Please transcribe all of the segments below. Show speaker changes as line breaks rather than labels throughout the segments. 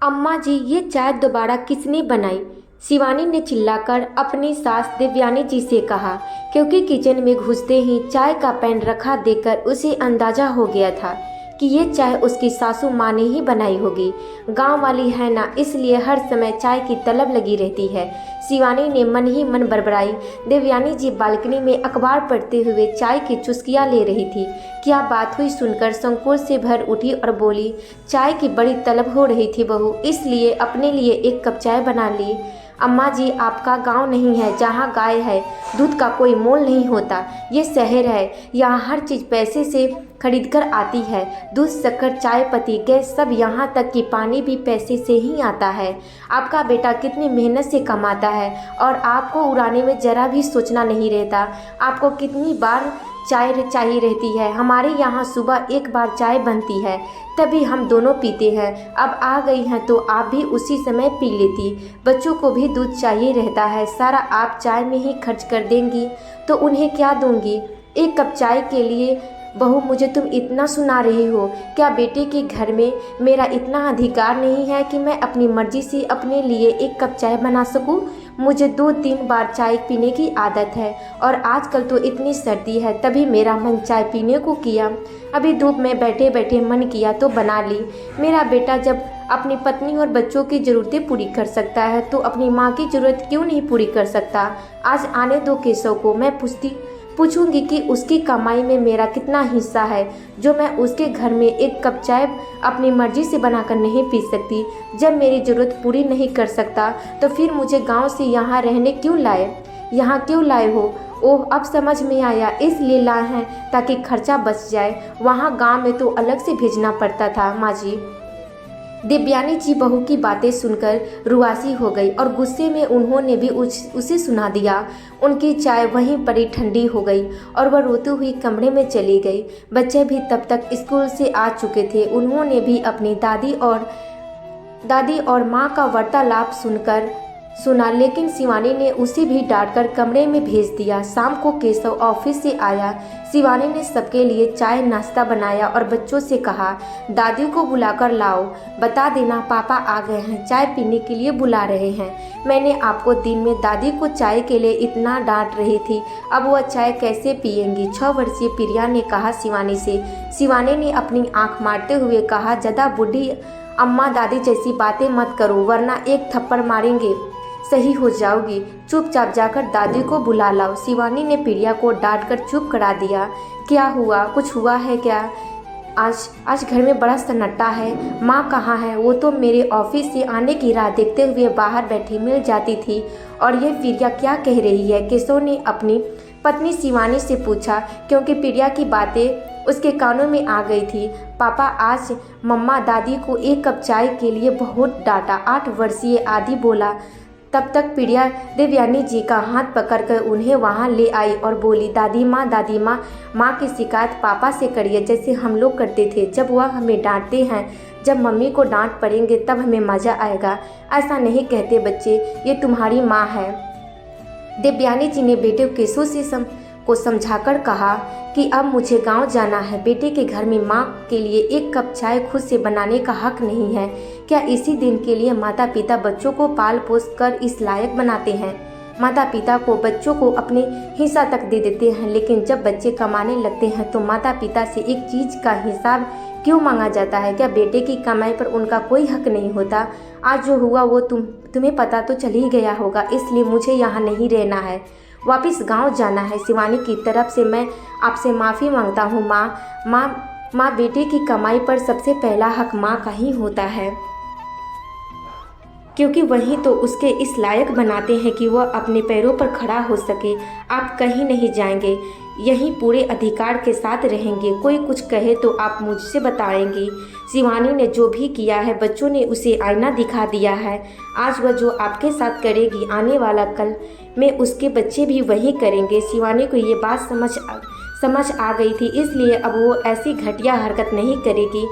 अम्मा जी, ये चाय दोबारा किसने बनाई? शिवानी ने चिल्लाकर अपनी सास देवयानी जी से कहा, क्योंकि किचन में घुसते ही चाय का पैन रखा देखकर उसे अंदाजा हो गया था कि ये चाय उसकी सासू माँ ने ही बनाई होगी। गांव वाली है ना, इसलिए हर समय चाय की तलब लगी रहती है। शिवानी ने मन ही मन बड़बड़ाई। देवयानी जी बालकनी में अखबार पढ़ते हुए चाय की चुस्कियाँ ले रही थी। क्या बात हुई सुनकर संकोच से भर उठी और बोली, चाय की बड़ी तलब हो रही थी बहू, इसलिए अपने लिए एक कप चाय बना ली। अम्मा जी, आपका गांव नहीं है जहाँ गाय है दूध का कोई मोल नहीं होता। ये शहर है, यहाँ हर चीज़ पैसे से खरीद कर आती है। दूध, शक्कर, चाय पत्ती, गैस, सब यहाँ तक कि पानी भी पैसे से ही आता है। आपका बेटा कितनी मेहनत से कमाता है और आपको उड़ाने में ज़रा भी सोचना नहीं रहता। आपको कितनी बार चाय चाहिए रहती है। हमारे यहाँ सुबह एक बार चाय बनती है, तभी हम दोनों पीते हैं। अब आ गई हैं तो आप भी उसी समय पी लेती। बच्चों को भी दूध चाहिए रहता है, सारा आप चाय में ही खर्च कर देंगी तो उन्हें क्या दूंगी? एक कप चाय के लिए बहू, मुझे तुम इतना सुना रही हो? क्या बेटे के घर में मेरा इतना अधिकार नहीं है कि मैं अपनी मर्जी से अपने लिए एक कप चाय बना सकूं? मुझे 2-3 बार चाय पीने की आदत है और आजकल तो इतनी सर्दी है, तभी मेरा मन चाय पीने को किया। अभी धूप में बैठे बैठे मन किया तो बना ली। मेरा बेटा जब अपनी पत्नी और बच्चों की ज़रूरतें पूरी कर सकता है तो अपनी माँ की ज़रूरत क्यों नहीं पूरी कर सकता? आज आने दो केशव को, मैं पूछूंगी कि उसकी कमाई में मेरा कितना हिस्सा है जो मैं उसके घर में एक कप चाय अपनी मर्जी से बनाकर नहीं पी सकती। जब मेरी ज़रूरत पूरी नहीं कर सकता तो फिर मुझे गांव से यहाँ रहने क्यों लाए? यहाँ क्यों लाए हो? ओह, अब समझ में आया, इसलिए लाए हैं ताकि खर्चा बच जाए। वहाँ गांव में तो अलग से भेजना पड़ता था। माँ जी, देवयानी जी बहू की बातें सुनकर रुआसी हो गई और गुस्से में उन्होंने भी उसे सुना दिया। उनकी चाय वहीं पर ही ठंडी हो गई और वह रोती हुई कमरे में चली गई। बच्चे भी तब तक स्कूल से आ चुके थे। उन्होंने भी अपनी दादी और माँ का वार्तालाप सुना, लेकिन शिवानी ने उसे भी डांटकर कमरे में भेज दिया। शाम को केशव ऑफिस से आया। शिवानी ने सबके लिए चाय नाश्ता बनाया और बच्चों से कहा, दादी को बुलाकर लाओ, बता देना पापा आ गए हैं, चाय पीने के लिए बुला रहे हैं। मैंने आपको दिन में दादी को चाय के लिए इतना डांट रही थी, अब वह चाय कैसे पिएंगी? 6 वर्षीय प्रिया ने कहा शिवानी से। शिवानी ने अपनी आंख मारते हुए कहा, ज़्यादा बूढ़ी अम्मा दादी जैसी बातें मत करो वरना एक थप्पड़ मारेंगे, सही हो जाओगी। चुपचाप जाकर दादी को बुला लाओ। शिवानी ने प्रिया को डांटकर चुप करा दिया। क्या हुआ? कुछ हुआ है क्या? आज घर में बड़ा सन्नाटा है। माँ कहाँ है? वो तो मेरे ऑफिस से आने की राह देखते हुए बाहर बैठी मिल जाती थी। और ये प्रिया क्या कह रही है? केशव ने अपनी पत्नी शिवानी से पूछा, क्योंकि प्रिया की बातें उसके कानों में आ गई थी। पापा आज मम्मा दादी को एक कप चाय के लिए बहुत डांटा। 8 वर्षीय आदि बोला। तब तक प्रिया देवयानी जी का हाथ पकड़कर उन्हें वहां ले आई और बोली, दादी माँ, माँ की शिकायत पापा से करिए जैसे हम लोग करते थे जब वह हमें डांटते हैं। जब मम्मी को डांट पड़ेंगे तब हमें मज़ा आएगा। ऐसा नहीं कहते बच्चे, ये तुम्हारी माँ है। देवयानी जी ने बेटे केशव को समझाकर कहा कि अब मुझे गांव जाना है। बेटे के घर में माँ के लिए एक कप चाय खुद से बनाने का हक नहीं है क्या? इसी दिन के लिए माता पिता बच्चों को पाल पोस कर इस लायक बनाते हैं। माता पिता को बच्चों को अपने हिस्सा तक दे देते हैं, लेकिन जब बच्चे कमाने लगते हैं तो माता पिता से एक चीज़ का हिसाब क्यों मांगा जाता है? क्या बेटे की कमाई पर उनका कोई हक नहीं होता? आज जो हुआ वो तुम्हें पता तो चल ही गया होगा, इसलिए मुझे यहाँ नहीं रहना है, वापस गांव जाना है। शिवानी की तरफ से मैं आपसे माफ़ी मांगता हूँ माँ, बेटे की कमाई पर सबसे पहला हक माँ का ही होता है, क्योंकि वही तो उसके इस लायक बनाते हैं कि वह अपने पैरों पर खड़ा हो सके। आप कहीं नहीं जाएंगे, यहीं पूरे अधिकार के साथ रहेंगे। कोई कुछ कहे तो आप मुझसे बताएंगी। शिवानी ने जो भी किया है, बच्चों ने उसे आईना दिखा दिया है। आज वह जो आपके साथ करेगी, आने वाला कल में उसके बच्चे भी वही करेंगे। शिवानी को ये बात समझ आ गई थी, इसलिए अब वो ऐसी घटिया हरकत नहीं करेगी।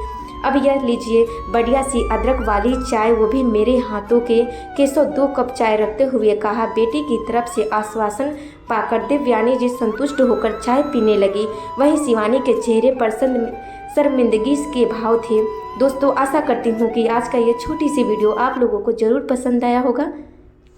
अब यह लीजिए बढ़िया सी अदरक वाली चाय, वो भी मेरे हाथों के। केशव 2 कप चाय रखते हुए कहा। बेटी की तरफ से आश्वासन पाकर देवयानी जी संतुष्ट होकर चाय पीने लगी। वहीं शिवानी के चेहरे पर शर्मिंदगी के भाव थे। दोस्तों आशा करती हूँ कि आज का ये छोटी सी वीडियो आप लोगों को ज़रूर पसंद आया होगा।